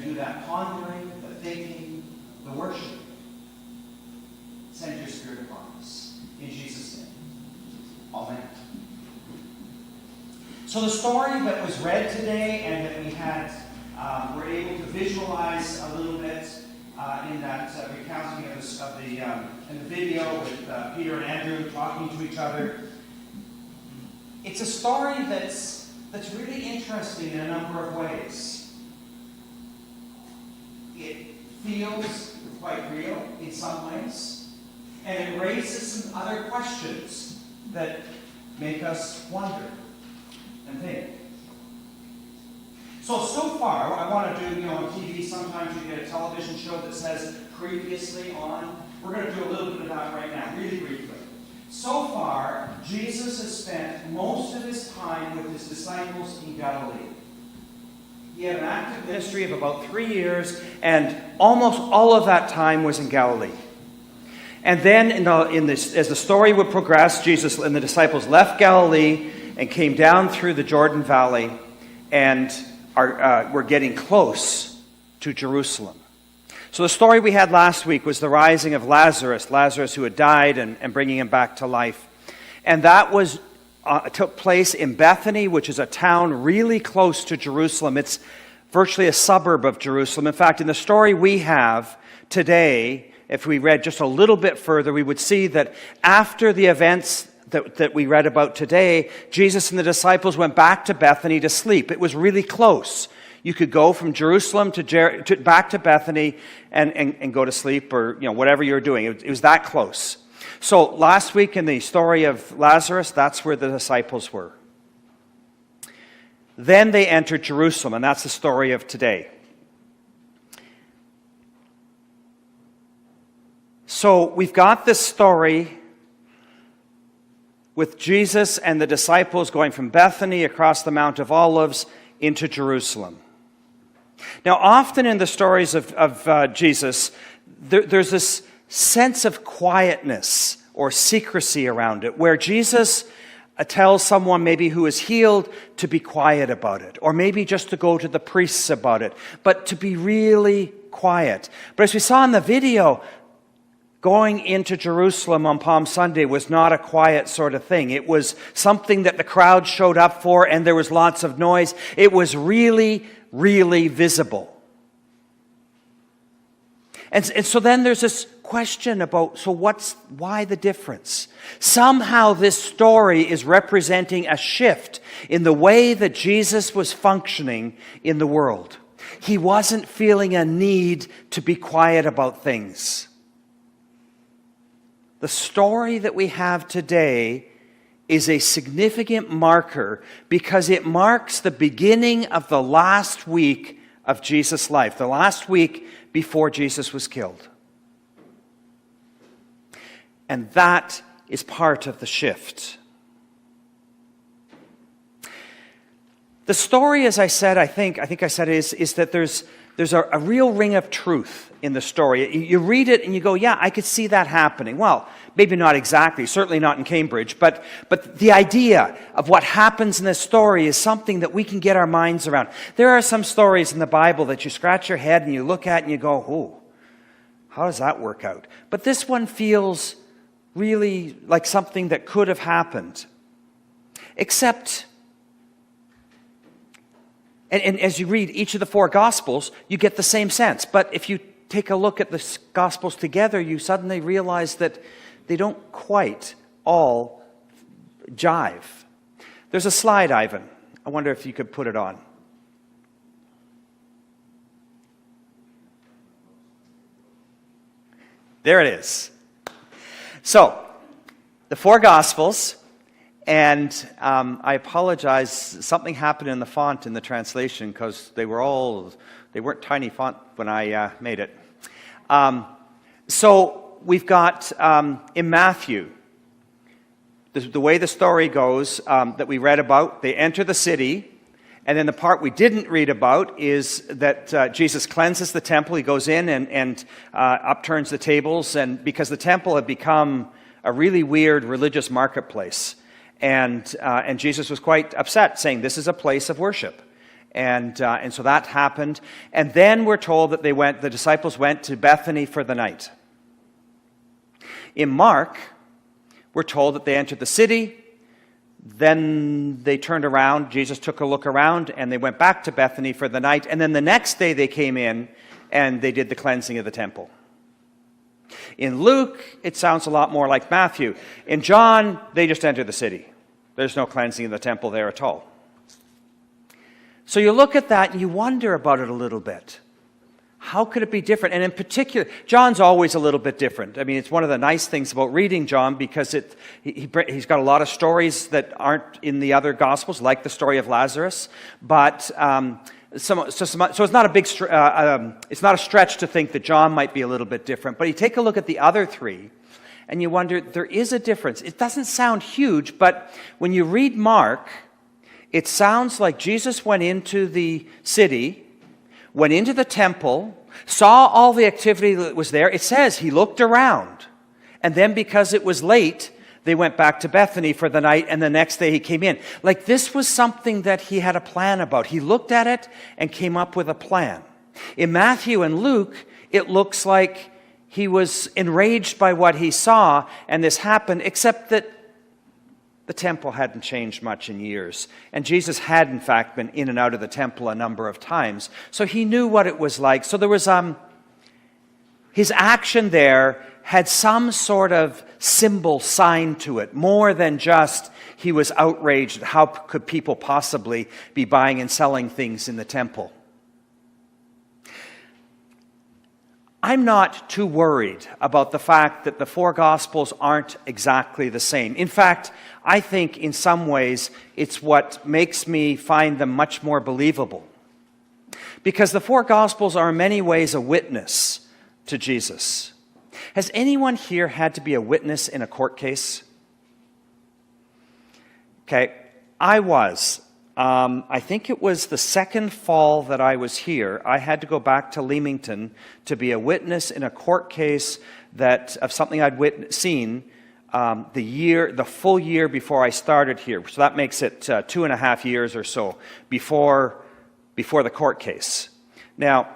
to do that pondering, the thinking, the worship. Send your Spirit upon us. In Jesus' name. Amen. So the story that was read today and that we had, were able to visualize a little bit in that recounting in the video with Peter and Andrew talking to each other. It's a story that's really interesting in a number of ways. It feels quite real in some ways, and it raises some other questions that make us wonder and think. So far, I want to do, on TV, sometimes you get a television show that says previously on. We're going to do a little bit of that right now, really briefly. So far, Jesus has spent most of his time with his disciples in Galilee. He had an active ministry of about 3 years, and almost all of that time was in Galilee. And then, as the story would progress, Jesus and the disciples left Galilee and came down through the Jordan Valley, and we're getting close to Jerusalem. So the story we had last week was the rising of Lazarus who had died, and bringing him back to life. And that took place in Bethany, which is a town really close to Jerusalem. It's virtually a suburb of Jerusalem. In fact, in the story we have today, if we read just a little bit further, we would see that after the events that we read about today, Jesus and the disciples went back to Bethany to sleep. It was really close. You could go from Jerusalem back to Bethany and go to sleep, or whatever you're doing. It was that close. So last week in the story of Lazarus, that's where the disciples were. Then they entered Jerusalem, and that's the story of today. So we've got this story with Jesus and the disciples going from Bethany across the Mount of Olives into Jerusalem. Now, often in the stories of Jesus, there's this sense of quietness or secrecy around it, where Jesus tells someone maybe who is healed to be quiet about it, or maybe just to go to the priests about it, but to be really quiet. But as we saw in the video, going into Jerusalem on Palm Sunday was not a quiet sort of thing. It was something that the crowd showed up for, and there was lots of noise. It was really, really visible. And so then there's this question about, why the difference? Somehow this story is representing a shift in the way that Jesus was functioning in the world. He wasn't feeling a need to be quiet about things. The story that we have today is a significant marker because it marks the beginning of the last week of Jesus' life, the last week before Jesus was killed. And that is part of the shift. The story, as I said, I think I said, is that there's a real ring of truth in the story. You read it and you go, yeah, I could see that happening. Well, maybe not exactly, certainly not in Cambridge, but the idea of what happens in this story is something that we can get our minds around. There are some stories in the Bible that you scratch your head and you look at and you go, oh, how does that work out? But this one feels really like something that could have happened. Except, and as you read each of the four Gospels, you get the same sense. But if you take a look at the Gospels together, you suddenly realize that they don't quite all jive. There's a slide, Ivan. I wonder if you could put it on. There it is. So, the four Gospels, and I apologize, something happened in the font in the translation because they weren't tiny font when I made it. So we've got in Matthew, the way the story goes that we read about, they enter the city, and then the part we didn't read about is that Jesus cleanses the temple. He goes in and upturns the tables, and because the temple had become a really weird religious marketplace. And Jesus was quite upset, saying, this is a place of worship. And so that happened. And then we're told that the disciples went to Bethany for the night. In Mark, we're told that they entered the city, then they turned around, Jesus took a look around, and they went back to Bethany for the night, and then the next day they came in and they did the cleansing of the temple. In Luke, it sounds a lot more like Matthew. In John, they just entered the city. There's no cleansing of the temple there at all. So you look at that and you wonder about it a little bit. How could it be different? And in particular, John's always a little bit different. I mean, it's one of the nice things about reading John because he's got a lot of stories that aren't in the other Gospels, like the story of Lazarus. But so it's not a big, it's not a stretch to think that John might be a little bit different. But you take a look at the other three, and you wonder, there is a difference. It doesn't sound huge, but when you read Mark, it sounds like Jesus went into the city, went into the temple, saw all the activity that was there. It says he looked around. And then because it was late, they went back to Bethany for the night, and the next day he came in. Like this was something that he had a plan about. He looked at it and came up with a plan. In Matthew and Luke, it looks like he was enraged by what he saw, and this happened, except that the temple hadn't changed much in years. And Jesus had, in fact, been in and out of the temple a number of times. So he knew what it was like. So there was, his action there had some sort of symbol sign to it, more than just he was outraged at how could people possibly be buying and selling things in the temple. I'm not too worried about the fact that the four Gospels aren't exactly the same. In fact, I think in some ways it's what makes me find them much more believable. Because the four Gospels are in many ways a witness to Jesus. Has anyone here had to be a witness in a court case? Okay, I was. I think it was the second fall that I was here. I had to go back to Leamington to be a witness in a court case of something I'd seen the full year before I started here. So that makes it 2.5 years or so before the court case. Now,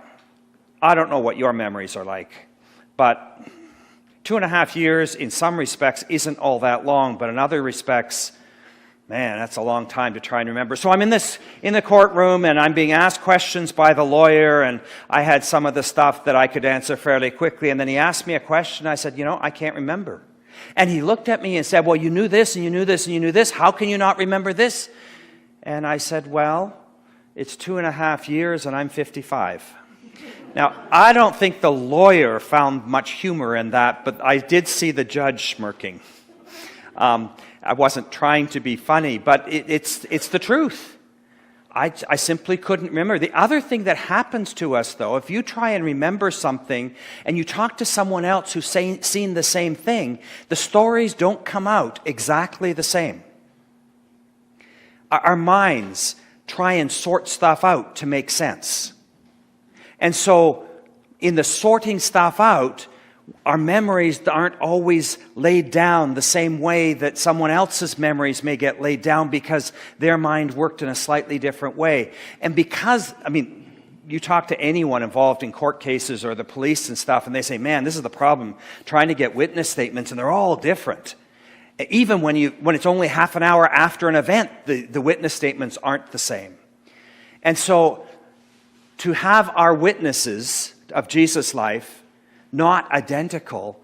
I don't know what your memories are like, but 2.5 years in some respects isn't all that long, but in other respects, man, that's a long time to try and remember. So I'm in the courtroom, and I'm being asked questions by the lawyer, and I had some of the stuff that I could answer fairly quickly. And then he asked me a question. I said, I can't remember. And he looked at me and said, well, you knew this, and you knew this, and you knew this. How can you not remember this? And I said, well, it's 2.5 years, and I'm 55. Now, I don't think the lawyer found much humor in that, but I did see the judge smirking. I wasn't trying to be funny, but it's the truth. I simply couldn't remember. The other thing that happens to us, though, if you try and remember something and you talk to someone else who's seen the same thing, the stories don't come out exactly the same. Our minds try and sort stuff out to make sense. And so, in the sorting stuff out, our memories aren't always laid down the same way that someone else's memories may get laid down because their mind worked in a slightly different way. And because, you talk to anyone involved in court cases or the police and stuff, and they say, man, this is the problem, trying to get witness statements, and they're all different. Even when it's only half an hour after an event, the witness statements aren't the same. And so, to have our witnesses of Jesus' life not identical,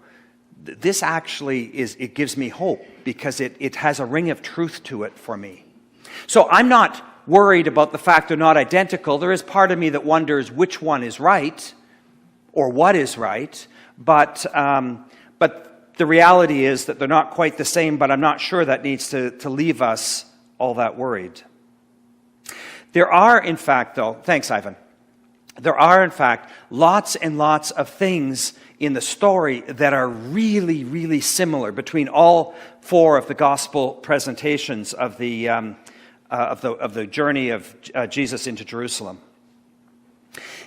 this actually it gives me hope because it has a ring of truth to it for me. So I'm not worried about the fact they're not identical. There is part of me that wonders which one is right or what is right, but the reality is that they're not quite the same, but I'm not sure that needs to leave us all that worried. There are, in fact, though, thanks, Ivan. There are, in fact, lots and lots of things in the story that are really, really similar between all four of the gospel presentations of the journey of Jesus into Jerusalem.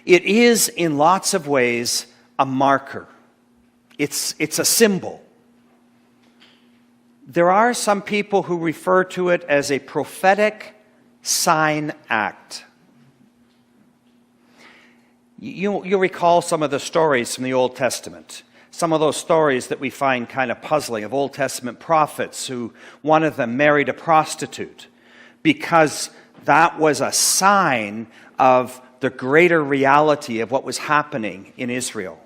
It is, in lots of ways, a marker. It's a symbol. There are some people who refer to it as a prophetic sign act. You'll recall some of the stories from the Old Testament. Some of those stories that we find kind of puzzling of Old Testament prophets who, one of them married a prostitute because that was a sign of the greater reality of what was happening in Israel.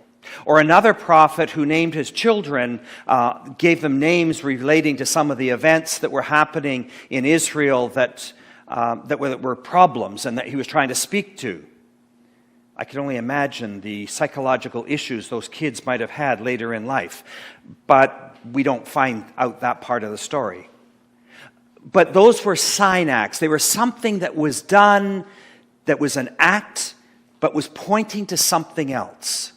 Or another prophet who named his children, gave them names relating to some of the events that were happening in Israel that were problems and that he was trying to speak to. I can only imagine the psychological issues those kids might have had later in life. But we don't find out that part of the story. But those were sign acts. They were something that was done, that was an act, but was pointing to something else.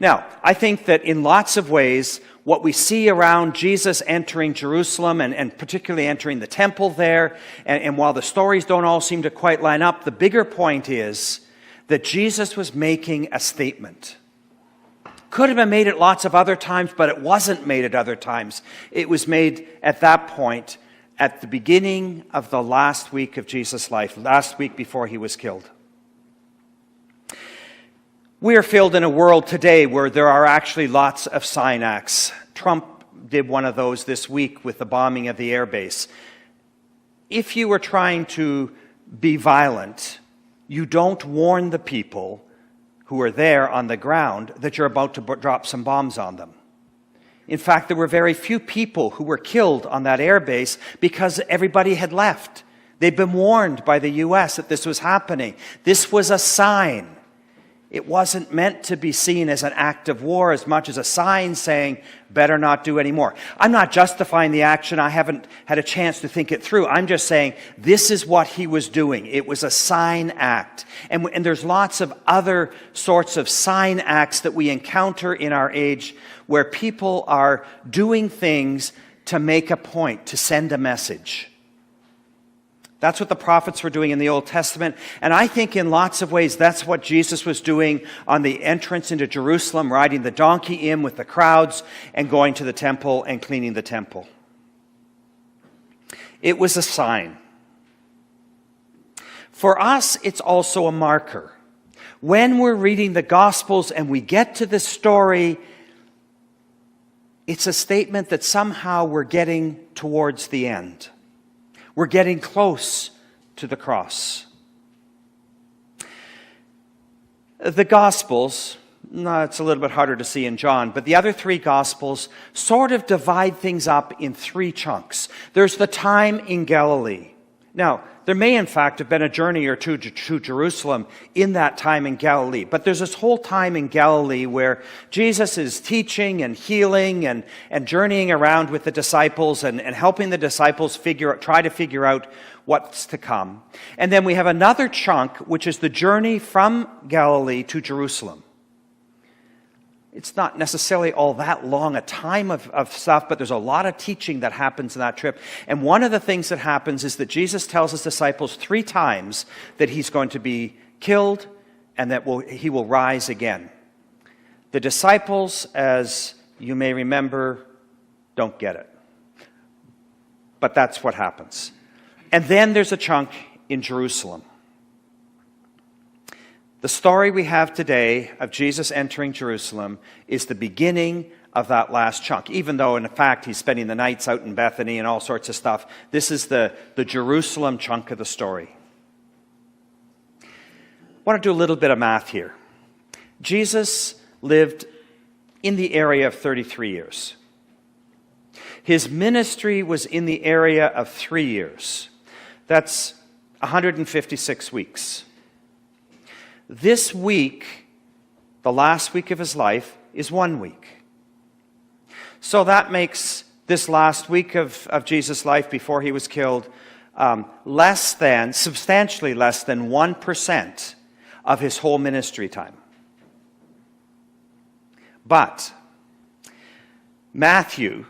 Now, I think that in lots of ways, what we see around Jesus entering Jerusalem and particularly entering the temple there, and while the stories don't all seem to quite line up, the bigger point is that Jesus was making a statement. Could have been made at lots of other times, but it wasn't made at other times. It was made at that point, at the beginning of the last week of Jesus' life, last week before he was killed. We are filled in a world today where there are actually lots of sign acts. Trump did one of those this week with the bombing of the airbase. If you were trying to be violent, you don't warn the people who are there on the ground that you're about to drop some bombs on them. In fact, there were very few people who were killed on that airbase because everybody had left. They'd been warned by the U.S. that this was happening. This was a sign. It wasn't meant to be seen as an act of war as much as a sign saying, better not do any more. I'm not justifying the action. I haven't had a chance to think it through. I'm just saying this is what he was doing. It was a sign act. And there's lots of other sorts of sign acts that we encounter in our age where people are doing things to make a point, to send a message. That's what the prophets were doing in the Old Testament. And I think in lots of ways that's what Jesus was doing on the entrance into Jerusalem, riding the donkey in with the crowds and going to the temple and cleaning the temple. It was a sign. For us, it's also a marker. When we're reading the Gospels and we get to this story, it's a statement that somehow we're getting towards the end. We're getting close to the cross. The Gospels, it's a little bit harder to see in John, but the other three Gospels sort of divide things up in three chunks. There's the time in Galilee. Now, there may in fact have been a journey or two to Jerusalem in that time in Galilee, but there's this whole time in Galilee where Jesus is teaching and healing and journeying around with the disciples and helping the disciples try to figure out what's to come. And then we have another chunk, which is the journey from Galilee to Jerusalem. It's not necessarily all that long a time of stuff, but there's a lot of teaching that happens in that trip. And one of the things that happens is that Jesus tells his disciples 3 times that he's going to be killed and that he will rise again. The disciples, as you may remember, don't get it. But that's what happens. And then there's a chunk in Jerusalem. The story we have today of Jesus entering Jerusalem is the beginning of that last chunk. Even though, in fact, he's spending the nights out in Bethany and all sorts of stuff, this is the Jerusalem chunk of the story. I want to do a little bit of math here. Jesus lived in the area of 33 years. His ministry was in the area of 3 years. That's 156 weeks. This week, the last week of his life, is 1 week. So that makes this last week of Jesus' life before he was killed substantially less than 1% of his whole ministry time. But Matthew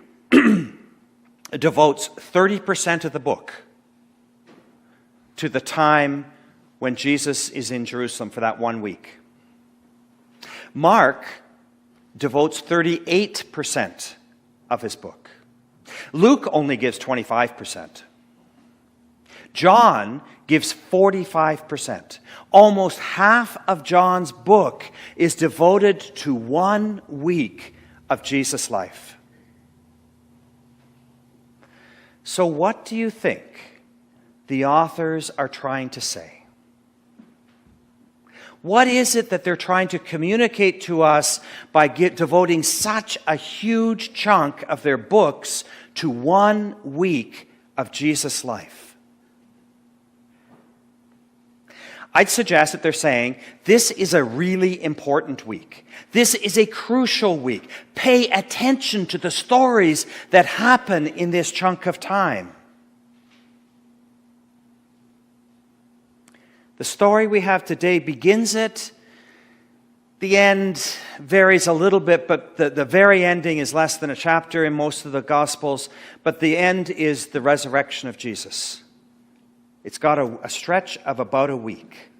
devotes 30% of the book to the time when Jesus is in Jerusalem for that 1 week. Mark devotes 38% of his book. Luke only gives 25%. John gives 45%. Almost half of John's book is devoted to 1 week of Jesus' life. So what do you think the authors are trying to say? What is it that they're trying to communicate to us by devoting such a huge chunk of their books to 1 week of Jesus' life? I'd suggest that they're saying, this is a really important week. This is a crucial week. Pay attention to the stories that happen in this chunk of time. The story we have today begins it. The end varies a little bit, but the very ending is less than a chapter in most of the Gospels. But the end is the resurrection of Jesus. It's got a stretch of about a week.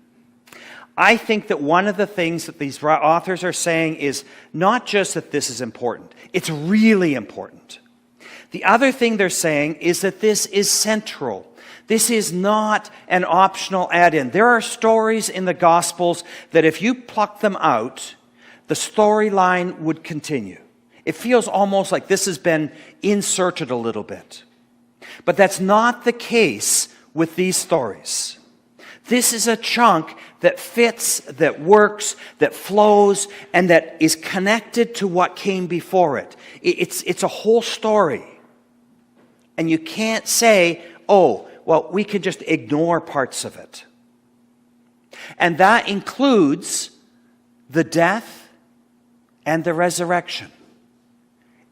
I think that one of the things that these authors are saying is not just that this is important. It's really important. The other thing they're saying is that this is central. This is not an optional add-in. There are stories in the Gospels that if you pluck them out, the storyline would continue. It feels almost like this has been inserted a little bit. But that's not the case with these stories. This is a chunk that fits, that works, that flows, and that is connected to what came before it. It's a whole story. And you can't say, oh, well, we can just ignore parts of it. And that includes the death and the resurrection.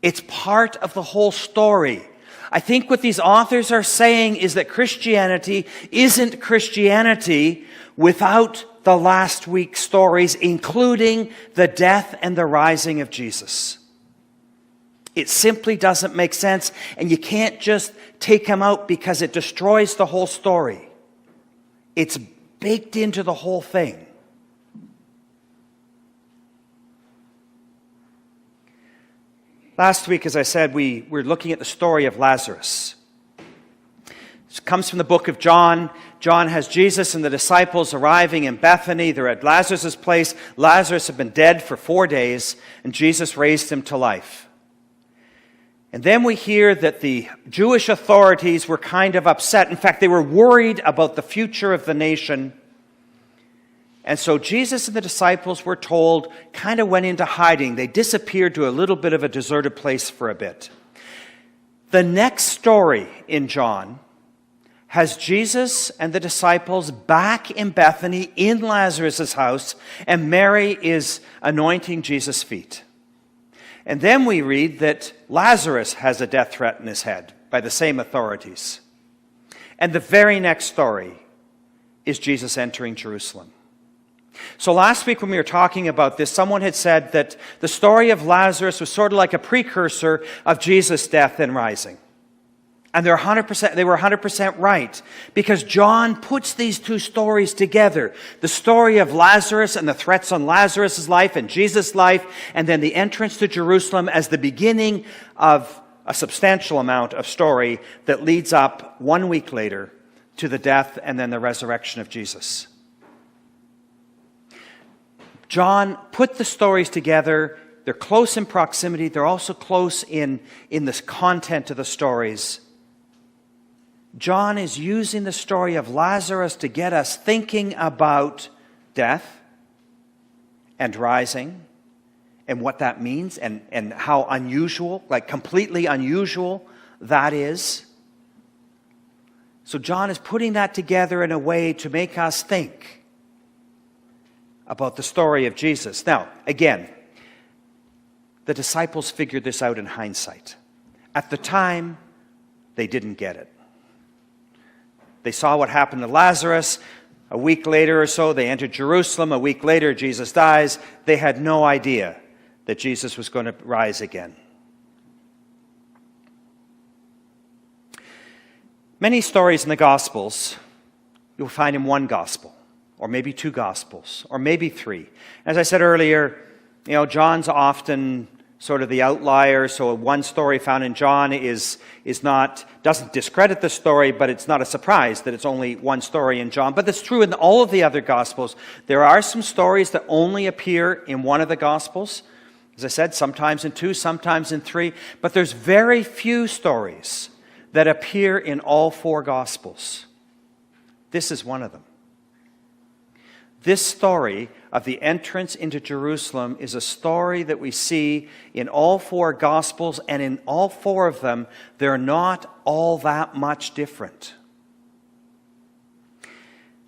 It's part of the whole story. I think what these authors are saying is that Christianity isn't Christianity without the last week stories, including the death and the rising of Jesus. It simply doesn't make sense, and you can't just take them out because it destroys the whole story. It's baked into the whole thing. Last week, as I said, we were looking at the story of Lazarus. It comes from the book of John. John has Jesus and the disciples arriving in Bethany. They're at Lazarus' place. Lazarus had been dead for 4 days, and Jesus raised him to life. And then we hear that the Jewish authorities were kind of upset. In fact, they were worried about the future of the nation. And so Jesus and the disciples were told, kind of went into hiding. They disappeared to a little bit of a deserted place for a bit. The next story in John has Jesus and the disciples back in Bethany in Lazarus' house, and Mary is anointing Jesus' feet. And then we read that Lazarus has a death threat in his head by the same authorities. And the very next story is Jesus entering Jerusalem. So last week when we were talking about this, someone had said that the story of Lazarus was sort of like a precursor of Jesus' death and rising. And they were 100% right, because John puts these two stories together. The story of Lazarus and the threats on Lazarus' life and Jesus' life, and then the entrance to Jerusalem as the beginning of a substantial amount of story that leads up 1 week later to the death and then the resurrection of Jesus. John put the stories together. They're close in proximity. They're also close in this content of the stories. John is using the story of Lazarus to get us thinking about death and rising and what that means and how unusual, like completely unusual that is. So John is putting that together in a way to make us think about the story of Jesus. Now, again, the disciples figured this out in hindsight. At the time, they didn't get it. They saw what happened to Lazarus. A week later or so, they entered Jerusalem. A week later, Jesus dies. They had no idea that Jesus was going to rise again. Many stories in the Gospels you'll find in one Gospel, or maybe two Gospels, or maybe three. As I said earlier, John's often sort of the outlier. So one story found in John doesn't discredit the story, but it's not a surprise that it's only one story in John. But that's true in all of the other Gospels. There are some stories that only appear in one of the Gospels. As I said, sometimes in 2, sometimes in 3. But there's very few stories that appear in all 4 Gospels. This is one of them. This story of the entrance into Jerusalem is a story that we see in all 4 Gospels, and in all 4 of them, they're not all that much different.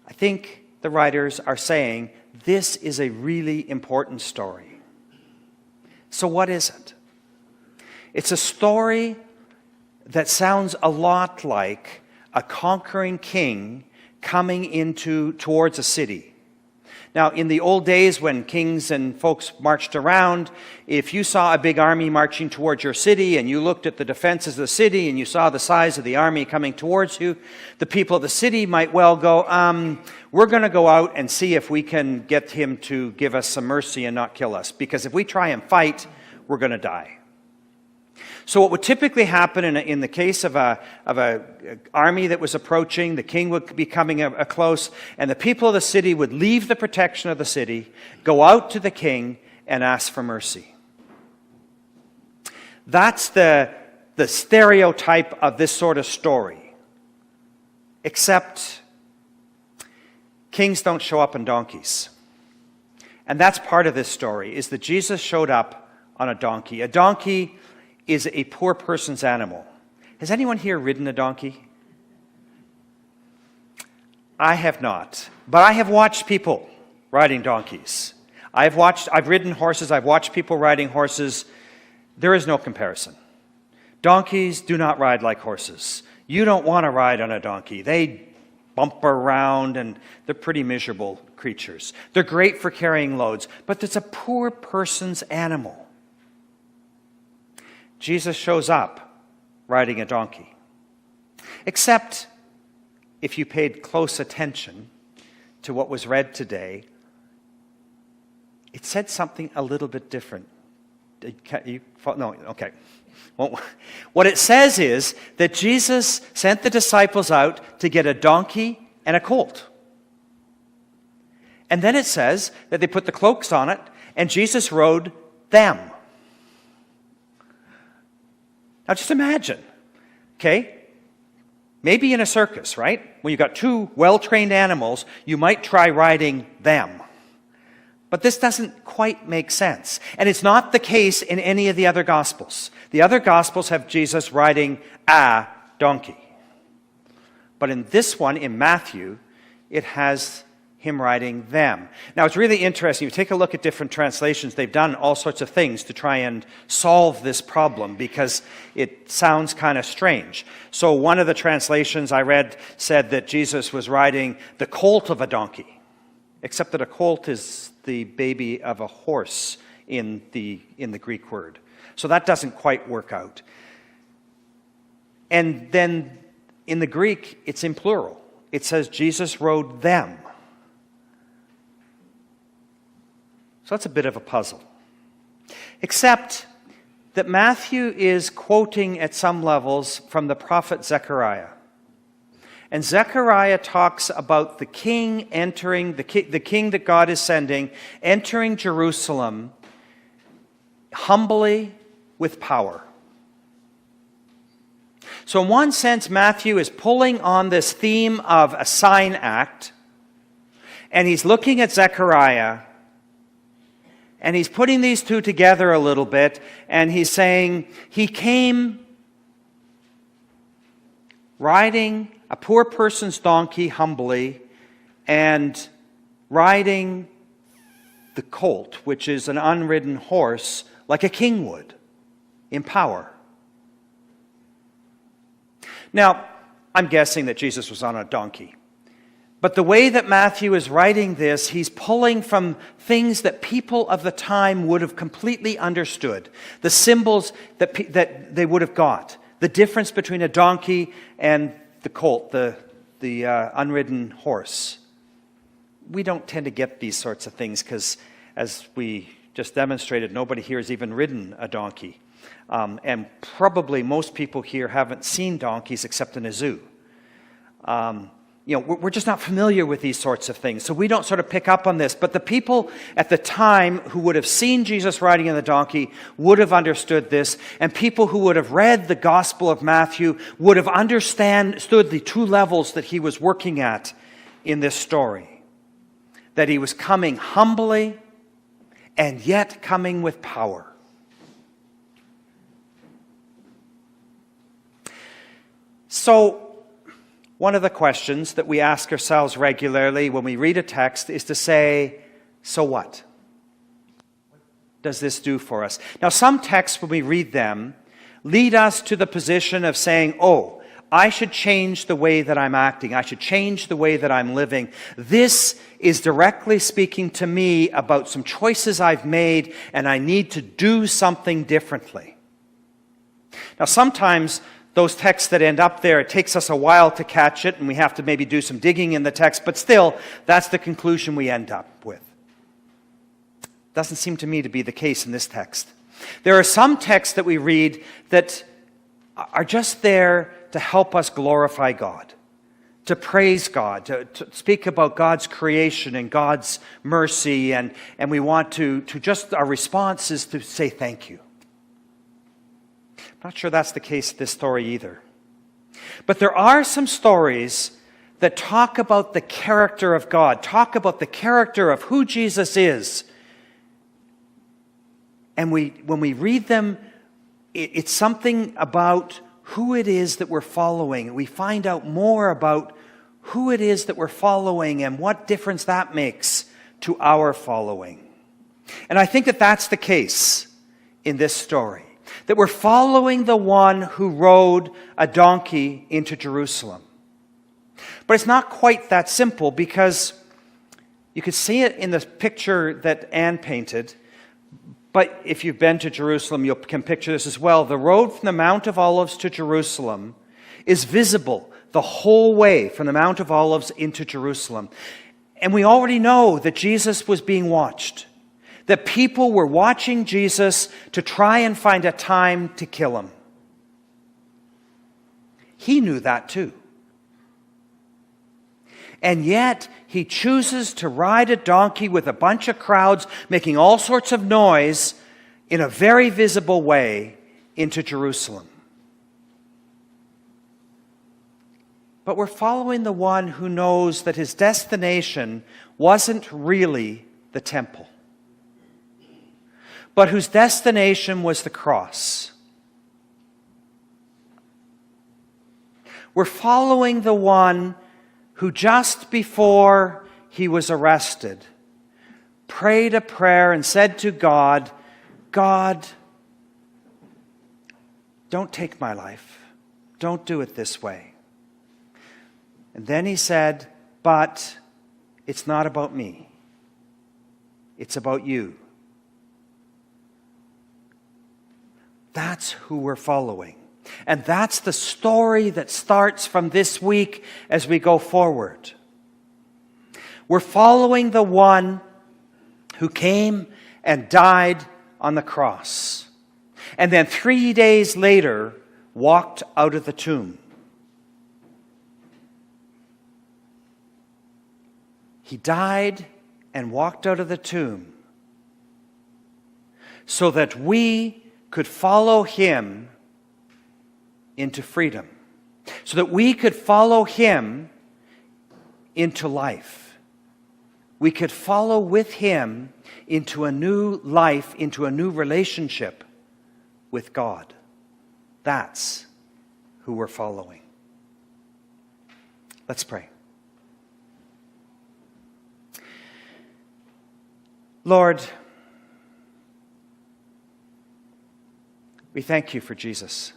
I think the writers are saying this is a really important story. So what is it? It's a story that sounds a lot like a conquering king coming towards a city. Now, in the old days when kings and folks marched around, if you saw a big army marching towards your city and you looked at the defenses of the city and you saw the size of the army coming towards you, the people of the city might well go, we're going to go out and see if we can get him to give us some mercy and not kill us. Because if we try and fight, we're going to die. So what would typically happen in the case of a army that was approaching, the king would be coming close, and the people of the city would leave the protection of the city, go out to the king, and ask for mercy. That's the stereotype of this sort of story. Except kings don't show up on donkeys. And that's part of this story, is that Jesus showed up on a donkey. A donkey is a poor person's animal. Has anyone here ridden a donkey? I have not, but I have watched people riding donkeys. I've ridden horses, I've watched people riding horses. There is no comparison. Donkeys do not ride like horses. You don't want to ride on a donkey. They bump around and they're pretty miserable creatures. They're great for carrying loads, but it's a poor person's animal. Jesus shows up riding a donkey. Except if you paid close attention to what was read today, it said something a little bit different. No, okay. Well, what it says is that Jesus sent the disciples out to get a donkey and a colt. And then it says that they put the cloaks on it, and Jesus rode them. Now just imagine, okay? Maybe in a circus, right? When you've got 2 well-trained animals, you might try riding them. But this doesn't quite make sense. And it's not the case in any of the other Gospels. The other Gospels have Jesus riding a donkey. But in this one, in Matthew, it has him riding them. Now, it's really interesting. You take a look at different translations. They've done all sorts of things to try and solve this problem because it sounds kind of strange. So one of the translations I read said that Jesus was riding the colt of a donkey, except that a colt is the baby of a horse in the Greek word. So that doesn't quite work out. And then in the Greek, it's in plural. It says Jesus rode them. So that's a bit of a puzzle. Except that Matthew is quoting at some levels from the prophet Zechariah. And Zechariah talks about the king entering, the king that God is sending, entering Jerusalem humbly with power. So in one sense, Matthew is pulling on this theme of a sign act, and he's looking at Zechariah, and he's putting these two together a little bit, and he's saying he came riding a poor person's donkey humbly and riding the colt, which is an unridden horse, like a king would, in power. Now, I'm guessing that Jesus was on a donkey. But the way that Matthew is writing this, he's pulling from things that people of the time would have completely understood. The symbols that they would have got. The difference between a donkey and the colt, the unridden horse. We don't tend to get these sorts of things because as we just demonstrated, nobody here has even ridden a donkey. And probably most people here haven't seen donkeys except in a zoo. We're just not familiar with these sorts of things, so we don't sort of pick up on this. But the people at the time who would have seen Jesus riding on the donkey would have understood this, and people who would have read the Gospel of Matthew would have understood the two levels that he was working at in this story. That he was coming humbly and yet coming with power. So, one of the questions that we ask ourselves regularly when we read a text is to say, so what? What does this do for us? Now, some texts, when we read them, lead us to the position of saying, oh, I should change the way that I'm acting. I should change the way that I'm living. This is directly speaking to me about some choices I've made, and I need to do something differently. Now, sometimes those texts that end up there, it takes us a while to catch it, and we have to maybe do some digging in the text, but still, that's the conclusion we end up with. Doesn't seem to me to be the case in this text. There are some texts that we read that are just there to help us glorify God, to praise God, to speak about God's creation and God's mercy, and we want to just, our response is to say thank you. I'm not sure that's the case in this story either. But there are some stories that talk about the character of God, talk about the character of who Jesus is. And when we read them, it's something about who it is that we're following. We find out more about who it is that we're following and what difference that makes to our following. And I think that that's the case in this story. That we're following the one who rode a donkey into Jerusalem. But it's not quite that simple, because you could see it in the picture that Anne painted. But if you've been to Jerusalem, you can picture this as well. The road from the Mount of Olives to Jerusalem is visible the whole way from the Mount of Olives into Jerusalem. And we already know that Jesus was being watched. That people were watching Jesus to try and find a time to kill him. He knew that too. And yet, he chooses to ride a donkey with a bunch of crowds making all sorts of noise in a very visible way into Jerusalem. But we're following the one who knows that his destination wasn't really the temple, but whose destination was the cross. We're following the one who just before he was arrested prayed a prayer and said to God, God, don't take my life. Don't do it this way. And then he said, but it's not about me. It's about you. That's who we're following. And that's the story that starts from this week as we go forward. We're following the one who came and died on the cross, and then 3 days later walked out of the tomb. He died and walked out of the tomb so that we could follow him into freedom, so that we could follow him into life. We could follow with him into a new life, into a new relationship with God. That's who we're following. Let's pray. Lord, we thank you for Jesus.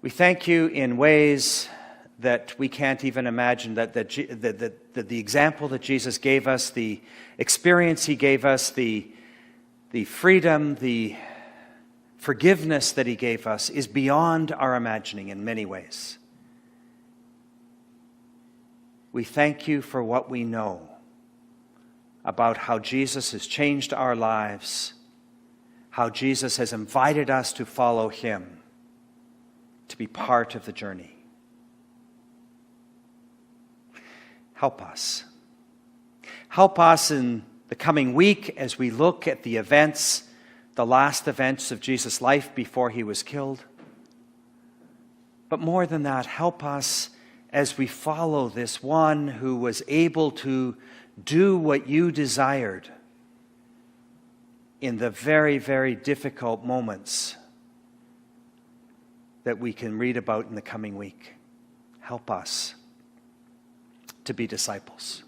We thank you in ways that we can't even imagine, that the example that Jesus gave us, the experience he gave us, the freedom, the forgiveness that he gave us is beyond our imagining in many ways. We thank you for what we know. about how Jesus has changed our lives, how Jesus has invited us to follow him, to be part of the journey. Help us. Help us in the coming week as we look at the events, the last events of Jesus' life before he was killed. But more than that, help us as we follow this one who was able to do what you desired in the very, very difficult moments that we can read about in the coming week. Help us to be disciples.